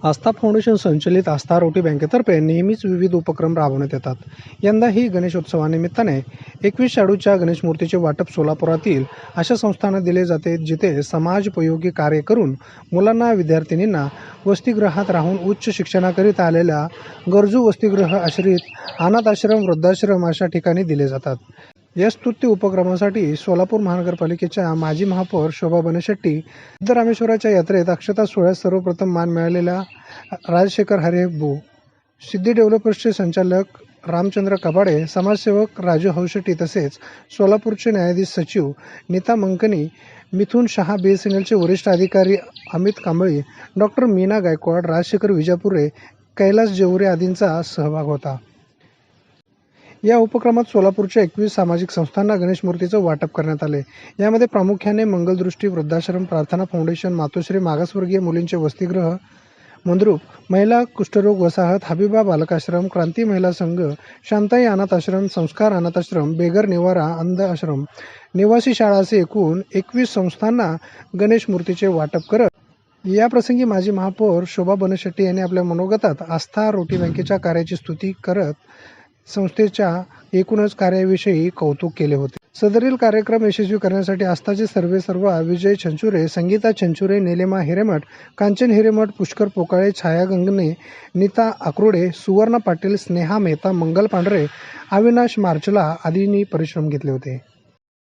आस्था foundation संचलित आस्था रोटी बँकेतर्फे नेहमीच विविध उपक्रम राबवण्यात येतात. यंदाही गणेशोत्सवानिमित्ताने 21 शाडूच्या गणेश मूर्तीचे वाटप सोलापुरातील अशा संस्थांना दिले जाते जिथे समाजोपयोगी कार्य करून मुलांना, विद्यार्थिनींना वसतिगृहात राहून उच्च शिक्षणाकरिता आलेल्या गरजू वसतिगृह आश्रित, अनाथ आश्रम, वृद्धाश्रम अशा ठिकाणी दिले जातात. या स्तुत्य उपक्रमासाठी सोलापूर महानगरपालिकेच्या माजी महापौर शोभा बनशेट्टी, सिद्धरामेश्वराच्या यात्रेत अक्षता सोहळ्यात सर्वप्रथम मान मिळालेल्या राजशेखर हरेबू, सिद्धी डेव्हलपर्सचे संचालक रामचंद्र कबाडे, समाजसेवक राजू हौशेट्टी तसेच सोलापूरचे न्यायाधीश सचिव नीता मंकनी, मिथुन शहा, BSNLचे वरिष्ठ अधिकारी अमित कांबळी, डॉक्टर मीना गायकवाड, राजशेखर विजापुरे, कैलास जेवरे आदींचा सहभाग होता. या उपक्रमात सोलापूरच्या 21 सामाजिक संस्थांना गणेश मूर्तीचं वाटप करण्यात आले. यामध्ये प्रामुख्याने मंगलदृष्टी, वृद्धाश्रम, प्रार्थना फाउंडेशन, मातोश्री, मागासवर्गीय मुलींचे वसतिगृह, मंद्रुप, महिला कुष्ठरोग वसाहत, हबीबा बालकाश्रम, क्रांती महिला संघ, शांताई अनाथ आश्रम, संस्कार अनाथ आश्रम, बेघर निवारा अंध आश्रम, निवासी शाळा असे एकूण 21 संस्थांना गणेश मूर्तीचे वाटप करत याप्रसंगी माजी महापौर शोभा बनशेट्टी यांनी आपल्या मनोगतात आस्था रोटी बँकेच्या कार्याची स्तुती करत संस्थेच्या एकूणच कार्याविषयी कौतुक केले होते. सदरील कार्यक्रम यशस्वी करण्यासाठी आस्थाचे सर्वेसर्वा विजय छंचुरे, संगीता छंचुरे, निलेमा हिरेमठ, कांचन हिरेमठ, पुष्कर पोकाळे, छाया गंगणे, नीता आक्रोडे, सुवर्णा पाटील, स्नेहा मेहता, मंगल पांढरे, अविनाश मार्चला आदींनी परिश्रम घेतले होते.